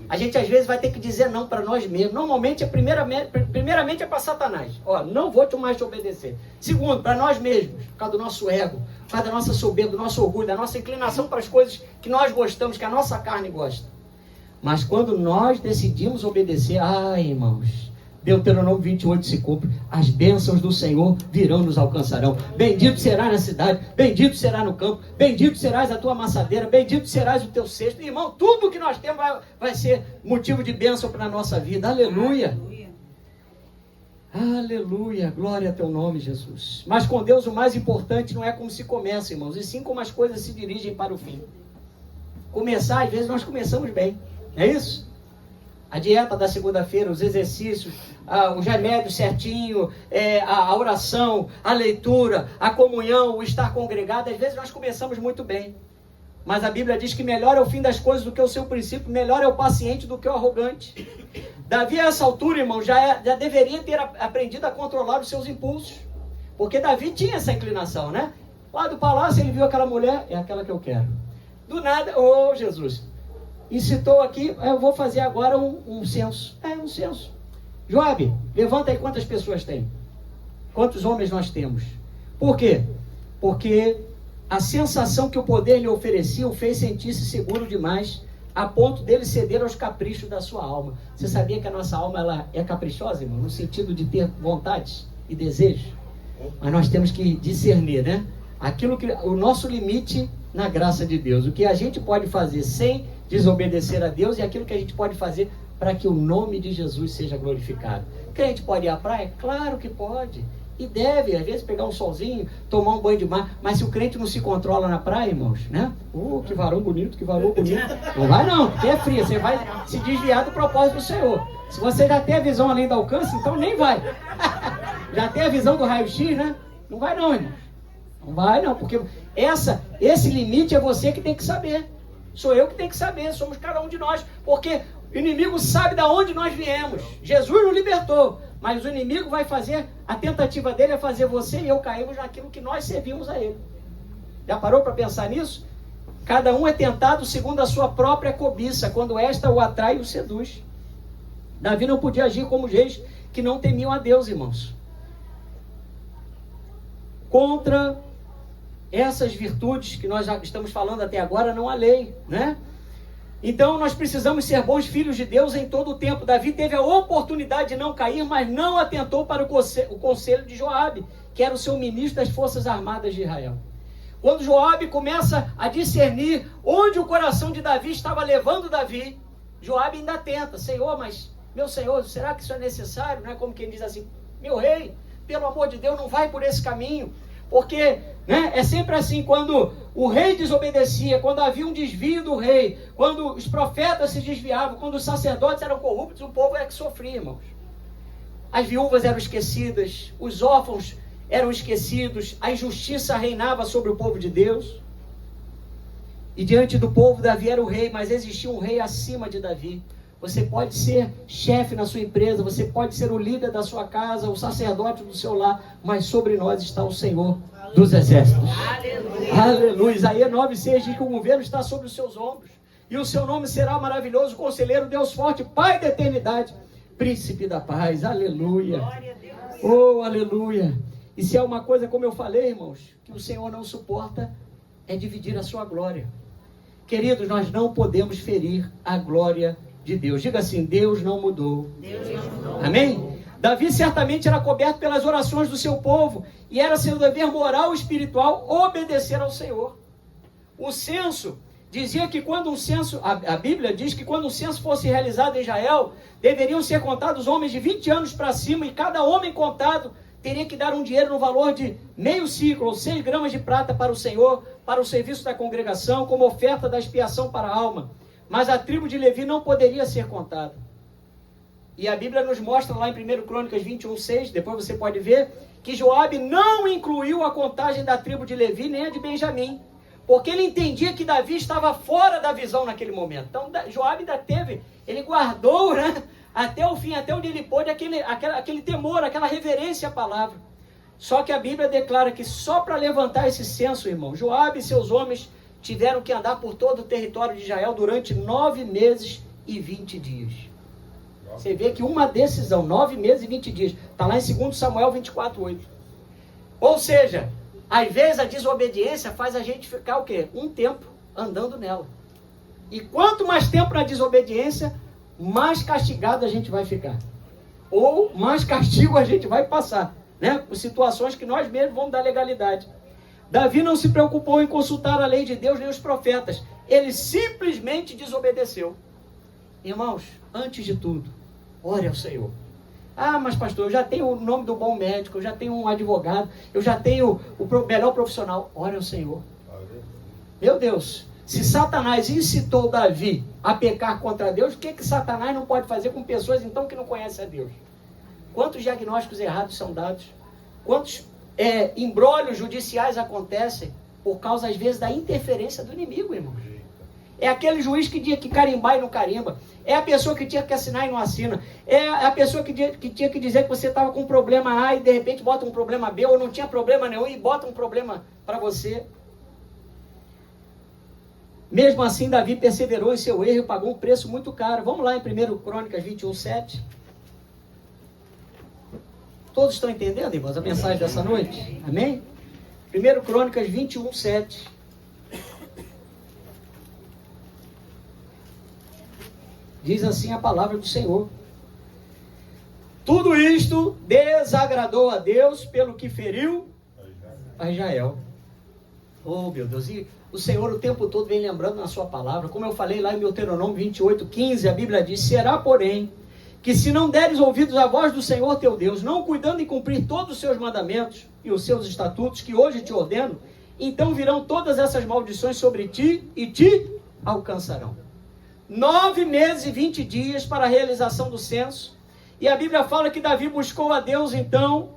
A gente às vezes vai ter que dizer não para nós mesmos. Normalmente, primeiramente é para Satanás. Ó, não vou mais te obedecer. Segundo, para nós mesmos, por causa do nosso ego, por causa da nossa soberba, do nosso orgulho, da nossa inclinação para as coisas que nós gostamos, que a nossa carne gosta. Mas quando nós decidimos obedecer, irmãos, Deuteronômio 28 se cumpre, as bênçãos do Senhor virão nos alcançarão. Bendito será na cidade, bendito será no campo, bendito serás a tua amassadeira, bendito serás o teu cesto. Irmão, tudo que nós temos vai ser motivo de bênção para a nossa vida. Aleluia. Aleluia, glória a teu nome, Jesus. Mas com Deus o mais importante não é como se começa, irmãos, e sim como as coisas se dirigem para o fim. Começar, às vezes nós começamos bem. É isso? A dieta da segunda-feira, os exercícios, os remédios certinho, a oração, a leitura, a comunhão, o estar congregado. Às vezes nós começamos muito bem. Mas a Bíblia diz que melhor é o fim das coisas do que o seu princípio, melhor é o paciente do que o arrogante. Davi, a essa altura, irmão, já deveria ter aprendido a controlar os seus impulsos. Porque Davi tinha essa inclinação, né? Lá do palácio ele viu aquela mulher, é aquela que eu quero. Do nada, Jesus... incitou aqui, eu vou fazer agora um censo. Um censo. Joabe, levanta aí quantas pessoas tem. Quantos homens nós temos. Por quê? Porque a sensação que o poder lhe oferecia o fez sentir-se seguro demais, a ponto dele ceder aos caprichos da sua alma. Você sabia que a nossa alma ela é caprichosa, irmão? No sentido de ter vontades e desejos. Mas nós temos que discernir, né? O nosso limite na graça de Deus. O que a gente pode fazer sem desobedecer a Deus e aquilo que a gente pode fazer para que o nome de Jesus seja glorificado. Crente pode ir à praia? Claro que pode. E deve, às vezes, pegar um solzinho, tomar um banho de mar. Mas se o crente não se controla na praia, irmãos, né? Que varão bonito, que varão bonito. Não vai não, porque é frio. Você vai se desviar do propósito do Senhor. Se você já tem a visão além do alcance, então nem vai. Já tem a visão do raio-x, né? Não vai não, irmão. Não vai não, porque esse limite é você que tem que saber. Sou eu que tenho que saber, somos cada um de nós. Porque o inimigo sabe de onde nós viemos. Jesus nos libertou. Mas o inimigo vai fazer, a tentativa dele é fazer você e eu cairmos naquilo que nós servimos a ele. Já parou para pensar nisso? Cada um é tentado segundo a sua própria cobiça, quando esta o atrai e o seduz. Davi não podia agir como os reis que não temiam a Deus, irmãos. Contra essas virtudes que nós já estamos falando até agora, não há lei, né? Então nós precisamos ser bons filhos de Deus em todo o tempo. Davi teve a oportunidade de não cair, mas não atentou para o conselho de Joabe, que era o seu ministro das forças armadas de Israel. Quando Joabe começa a discernir onde o coração de Davi estava levando Davi, Joabe ainda tenta: Senhor, mas meu Senhor, será que isso é necessário? Não é como quem diz assim: meu rei, pelo amor de Deus, não vai por esse caminho. Porque, né, é sempre assim, quando o rei desobedecia, quando havia um desvio do rei, quando os profetas se desviavam, quando os sacerdotes eram corruptos, o povo é que sofria, irmãos. As viúvas eram esquecidas, os órfãos eram esquecidos, a injustiça reinava sobre o povo de Deus. E diante do povo, Davi era o rei, mas existia um rei acima de Davi. Você pode ser chefe na sua empresa, você pode ser o líder da sua casa, o sacerdote do seu lar, mas sobre nós está o Senhor dos exércitos. Aleluia. Aleluia. Isaías 9:6 diz que o governo está sobre os seus ombros, e o seu nome será maravilhoso, conselheiro, Deus forte, Pai da eternidade, príncipe da paz. Aleluia. Oh, aleluia. E se há uma coisa, como eu falei, irmãos, que o Senhor não suporta, é dividir a sua glória. Queridos, nós não podemos ferir a glória de Deus. Diga assim: Deus não mudou. Deus não mudou. Amém? Davi certamente era coberto pelas orações do seu povo, e era seu dever moral e espiritual obedecer ao Senhor. O censo dizia que quando um censo, a Bíblia diz que quando um censo fosse realizado em Israel, deveriam ser contados homens de 20 anos para cima, e cada homem contado teria que dar um dinheiro no valor de meio ciclo, ou 6 gramas de prata para o Senhor, para o serviço da congregação, como oferta da expiação para a alma. Mas a tribo de Levi não poderia ser contada. E a Bíblia nos mostra lá em 1 Crônicas 21:6, depois você pode ver, que Joabe não incluiu a contagem da tribo de Levi nem a de Benjamim, porque ele entendia que Davi estava fora da visão naquele momento. Então Joabe ainda teve, ele guardou, né, até o fim, até onde ele pôde, aquele temor, aquela reverência à palavra. Só que a Bíblia declara que só para levantar esse censo, irmão, Joabe e seus homens tiveram que andar por todo o território de Israel durante 9 meses e 20 dias. Você vê que uma decisão, 9 meses e 20 dias, está lá em 2 Samuel 24:8. Ou seja, às vezes a desobediência faz a gente ficar o quê? Um tempo andando nela. E quanto mais tempo na desobediência, mais castigado a gente vai ficar. Ou mais castigo a gente vai passar, né? Por situações que nós mesmos vamos dar legalidade. Davi não se preocupou em consultar a lei de Deus nem os profetas. Ele simplesmente desobedeceu. Irmãos, antes de tudo, ore ao Senhor. Ah, mas pastor, eu já tenho o nome do bom médico, eu já tenho um advogado, eu já tenho o melhor profissional. Ore ao Senhor. Meu Deus, se Satanás incitou Davi a pecar contra Deus, o que Satanás não pode fazer com pessoas então que não conhecem a Deus? Quantos diagnósticos errados são dados? Quantos embrólios judiciais acontecem por causa, às vezes, da interferência do inimigo, irmão. É aquele juiz que tinha que carimbar e não carimba. É a pessoa que tinha que assinar e não assina. É a pessoa que tinha que dizer que você estava com um problema A e de repente bota um problema B, ou não tinha problema nenhum e bota um problema para você. Mesmo assim, Davi perseverou em seu erro e pagou um preço muito caro. Vamos lá em 1 Crônicas 21:7. Todos estão entendendo, irmãos, a mensagem dessa noite? Amém? 1 Crônicas 21:7. Diz assim a palavra do Senhor: tudo isto desagradou a Deus, pelo que feriu a Israel. Oh, meu Deus, e o Senhor o tempo todo vem lembrando na sua palavra. Como eu falei lá em Deuteronômio 28:15, a Bíblia diz: será, porém, que se não deres ouvidos à voz do Senhor teu Deus, não cuidando em cumprir todos os seus mandamentos e os seus estatutos que hoje te ordeno, então virão todas essas maldições sobre ti e te alcançarão. 9 meses e 20 dias para a realização do censo. E a Bíblia fala que Davi buscou a Deus, então,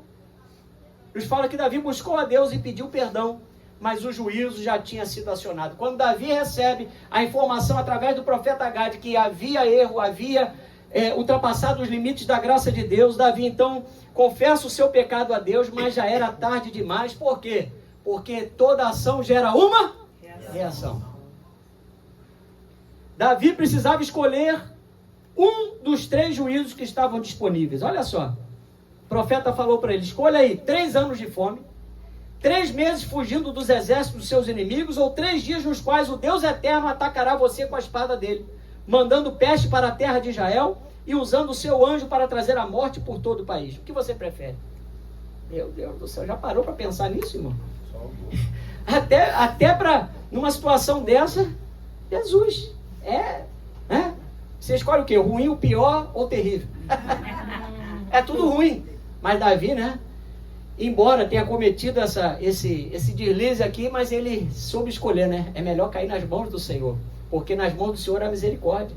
nos fala que Davi buscou a Deus e pediu perdão, mas o juízo já tinha sido acionado. Quando Davi recebe a informação através do profeta Gade que havia erro, havia ultrapassado os limites da graça de Deus, Davi então confessa o seu pecado a Deus, mas já era tarde demais. Por quê? Porque toda ação gera uma reação. Davi precisava escolher um dos 3 juízos que estavam disponíveis. Olha só, o profeta falou para ele: escolha aí 3 anos de fome, 3 meses fugindo dos exércitos dos seus inimigos, ou 3 dias nos quais o Deus eterno atacará você com a espada dele, mandando peste para a terra de Israel e usando o seu anjo para trazer a morte por todo o país. O que você prefere? Meu Deus do céu, já parou para pensar nisso, irmão? Até para, numa situação dessa, Jesus, você escolhe o quê? O ruim, o pior ou o terrível? É tudo ruim. Mas Davi, né? Embora tenha cometido esse deslize aqui, mas ele soube escolher, né? É melhor cair nas mãos do Senhor, porque nas mãos do Senhor há misericórdia.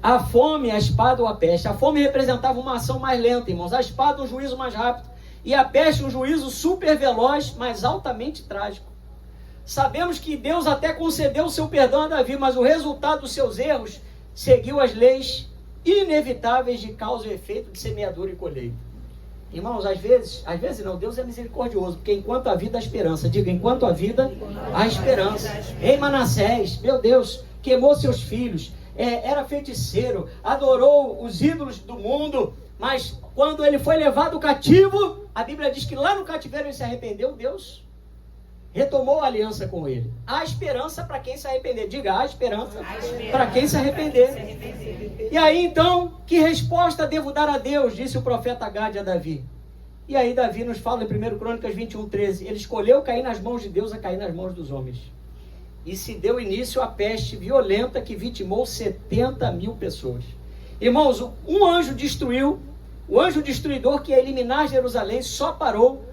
A fome, a espada ou a peste. A fome representava uma ação mais lenta, irmãos. A espada, um juízo mais rápido. E a peste, um juízo super veloz, mas altamente trágico. Sabemos que Deus até concedeu o seu perdão a Davi, mas o resultado dos seus erros seguiu as leis inevitáveis de causa e efeito de semeadura e colheita. Irmãos, às vezes não, Deus é misericordioso, porque enquanto há vida, há esperança. Diga, enquanto há vida, há esperança. Rei Manassés, meu Deus, queimou seus filhos, era feiticeiro, adorou os ídolos do mundo, mas quando ele foi levado cativo, a Bíblia diz que lá no cativeiro ele se arrependeu, Deus retomou a aliança com ele. Há esperança para quem se arrepender. Diga, há esperança para quem se arrepender. E aí então, que resposta devo dar a Deus? Disse o profeta Gade a Davi. E aí Davi nos fala em 1 Crônicas 21:13. Ele escolheu cair nas mãos de Deus a cair nas mãos dos homens. E se deu início à peste violenta que vitimou 70.000 pessoas. Irmãos, um anjo destruiu, o anjo destruidor que ia eliminar Jerusalém só parou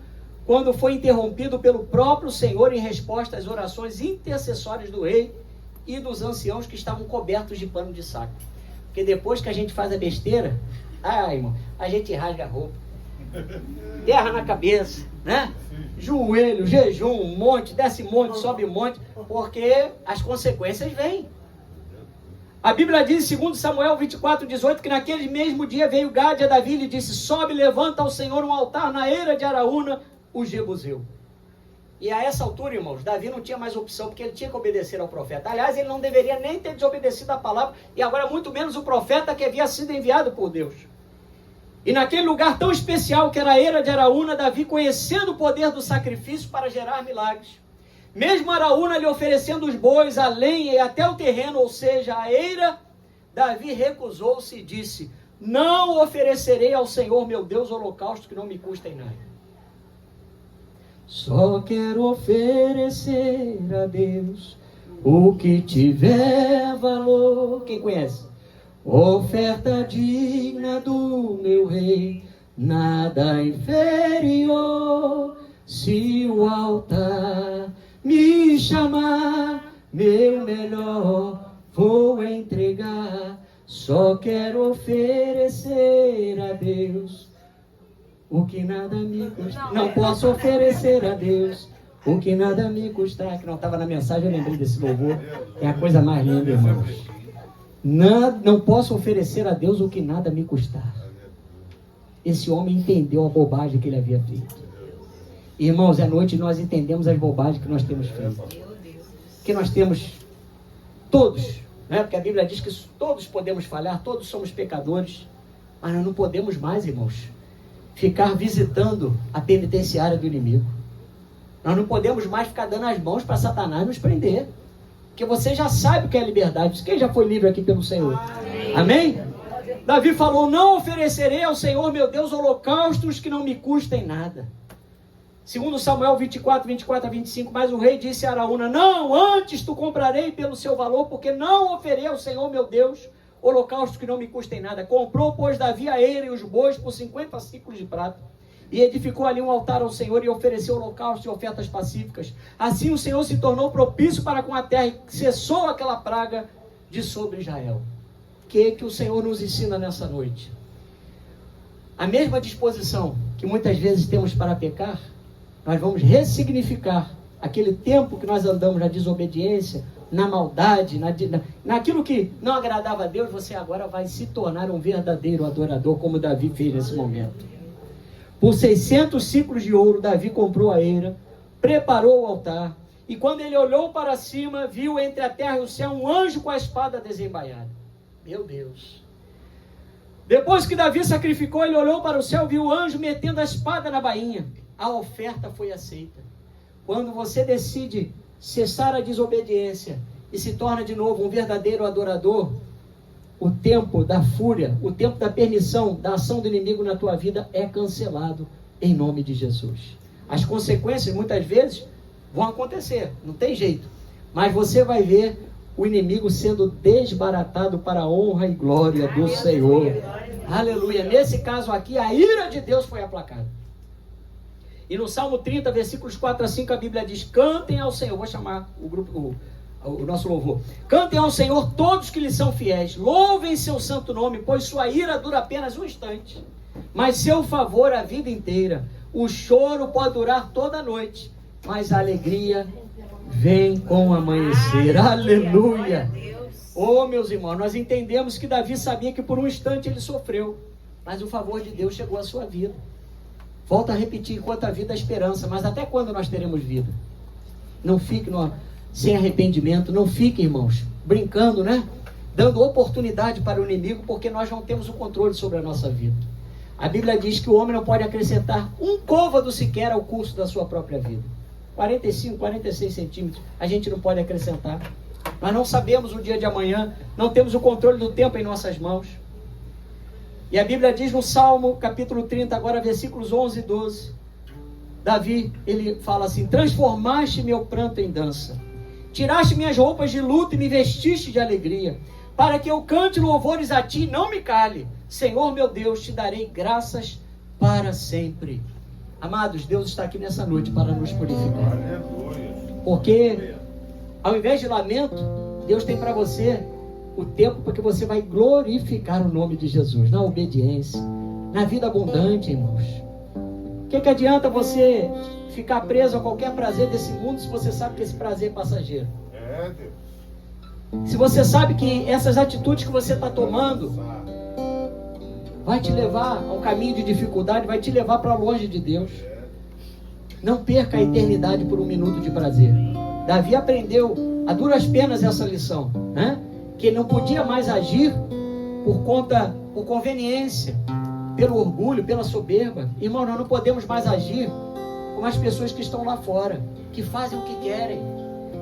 quando foi interrompido pelo próprio Senhor em resposta às orações intercessórias do rei e dos anciãos que estavam cobertos de pano de saco. Porque depois que a gente faz a besteira, irmão, a gente rasga a roupa, terra na cabeça, né? Joelho, jejum, monte, desce monte, sobe monte, porque as consequências vêm. A Bíblia diz, segundo Samuel 24:18, que naquele mesmo dia veio Gade a Davi e lhe disse: sobe, levanta ao Senhor um altar na eira de Araúna, o Jebuseu. E a essa altura, irmãos, Davi não tinha mais opção, porque ele tinha que obedecer ao profeta. Aliás, ele não deveria nem ter desobedecido a palavra, e agora muito menos o profeta que havia sido enviado por Deus. E naquele lugar tão especial que era a eira de Araúna, Davi, conhecendo o poder do sacrifício para gerar milagres, mesmo Araúna lhe oferecendo os bois, a lenha e até o terreno, ou seja, a eira, Davi recusou-se e disse: não oferecerei ao Senhor meu Deus holocausto que não me custa em nada. Só quero oferecer a Deus o que tiver valor. Quem conhece? Oferta digna do meu rei, nada inferior. Se o altar me chamar, meu melhor vou entregar. Só quero oferecer a Deus o que nada me custa. Não posso oferecer a Deus o que nada me custar. Que não estava na mensagem, eu lembrei desse louvor. É a coisa mais linda, irmãos. Não posso oferecer a Deus o que nada me custar. Esse homem entendeu a bobagem que ele havia feito. Irmãos, à noite nós entendemos as bobagens que nós temos feito. Que nós temos todos, né? Porque a Bíblia diz que todos podemos falhar, todos somos pecadores. Mas nós não podemos mais, irmãos, ficar visitando a penitenciária do inimigo. Nós não podemos mais ficar dando as mãos para Satanás nos prender. Porque você já sabe o que é liberdade. Quem já foi livre aqui pelo Senhor? Amém? Davi falou: não oferecerei ao Senhor meu Deus holocaustos que não me custem nada. Segundo Samuel 24 a 25, mas o rei disse a Araúna: não, antes tu comprarei pelo seu valor, porque não oferei ao Senhor meu Deus holocaustos que não me custem nada. Comprou, pois, Davi a eira e os bois por 50 ciclos de prata, e edificou ali um altar ao Senhor e ofereceu holocaustos e ofertas pacíficas. Assim o Senhor se tornou propício para com a terra e cessou aquela praga de sobre Israel. O que o Senhor nos ensina nessa noite? A mesma disposição que muitas vezes temos para pecar, nós vamos ressignificar aquele tempo que nós andamos na desobediência, na maldade, naquilo que não agradava a Deus. Você agora vai se tornar um verdadeiro adorador, como Davi fez nesse momento. Por 600 ciclos de ouro, Davi comprou a eira, preparou o altar, e quando ele olhou para cima, viu entre a terra e o céu um anjo com a espada desembainhada. Meu Deus! Depois que Davi sacrificou, ele olhou para o céu, viu o anjo metendo a espada na bainha. A oferta foi aceita. Quando você decide cessar a desobediência e se torna de novo um verdadeiro adorador, o tempo da fúria, o tempo da permissão, da ação do inimigo na tua vida é cancelado em nome de Jesus. As consequências muitas vezes vão acontecer, não tem jeito, mas você vai ver o inimigo sendo desbaratado para a honra e glória do Senhor. Aleluia. Nesse caso aqui, a ira de Deus foi aplacada. E no Salmo 30, versículos 4 a 5, a Bíblia diz: cantem ao Senhor. Vou chamar o nosso louvor. Cantem ao Senhor todos que lhe são fiéis. Louvem seu santo nome, pois sua ira dura apenas um instante, mas seu favor a vida inteira. O choro pode durar toda a noite, mas a alegria vem com o amanhecer. Aleluia. Oh, meus irmãos, nós entendemos que Davi sabia que por um instante ele sofreu, mas o favor de Deus chegou à sua vida. Volto a repetir: enquanto a vida, a esperança. Mas até quando nós teremos vida? Não fique sem arrependimento. Não fique, irmãos, brincando, né? Dando oportunidade para o inimigo, porque nós não temos o controle sobre a nossa vida. A Bíblia diz que o homem não pode acrescentar um côvado sequer ao curso da sua própria vida. 45, 46 centímetros, a gente não pode acrescentar. Nós não sabemos o dia de amanhã, não temos o controle do tempo em nossas mãos. E a Bíblia diz no Salmo, capítulo 30, agora versículos 11 e 12. Davi, ele fala assim: transformaste meu pranto em dança, tiraste minhas roupas de luto e me vestiste de alegria, para que eu cante louvores a ti e não me cale. Senhor meu Deus, te darei graças para sempre. Amados, Deus está aqui nessa noite para nos purificar. Porque ao invés de lamento, Deus tem para você o tempo porque você vai glorificar o nome de Jesus na obediência, na vida abundante, irmãos. O que adianta você ficar preso a qualquer prazer desse mundo se você sabe que esse prazer é passageiro? Se você sabe que essas atitudes que você está tomando vai te levar a um caminho de dificuldade, vai te levar para longe de Deus. Não perca a eternidade por um minuto de prazer. Davi aprendeu a duras penas essa lição, né? Que ele não podia mais agir por conveniência, pelo orgulho, pela soberba. Irmão, nós não podemos mais agir como as pessoas que estão lá fora, que fazem o que querem,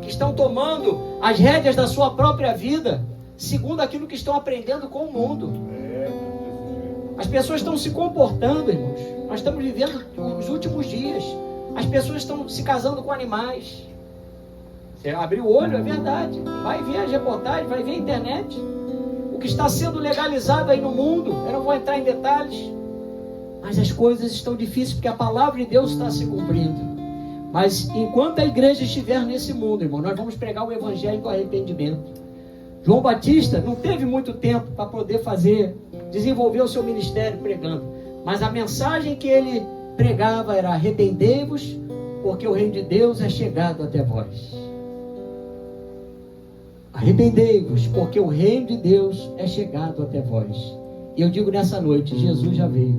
que estão tomando as rédeas da sua própria vida, segundo aquilo que estão aprendendo com o mundo. As pessoas estão se comportando, irmãos. Nós estamos vivendo os últimos dias. As pessoas estão se casando com animais. Você abre o olho, é verdade. Vai ver as reportagens, vai ver a internet. O que está sendo legalizado aí no mundo. Eu não vou entrar em detalhes. Mas as coisas estão difíceis porque a palavra de Deus está se cumprindo. Mas enquanto a igreja estiver nesse mundo, irmão, nós vamos pregar o evangelho do arrependimento. João Batista não teve muito tempo para poder desenvolver o seu ministério pregando. Mas a mensagem que ele pregava era: arrependei-vos, porque o reino de Deus é chegado até vós. Arrependei-vos, porque o reino de Deus é chegado até vós. E eu digo nessa noite: Jesus já veio.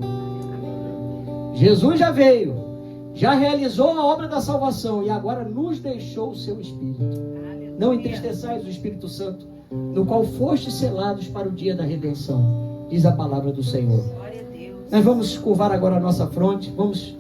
Jesus já veio, já realizou a obra da salvação e agora nos deixou o seu Espírito. Não entristeçais o Espírito Santo, no qual fostes selados para o dia da redenção, diz a palavra do Senhor. Nós vamos curvar agora a nossa fronte, vamos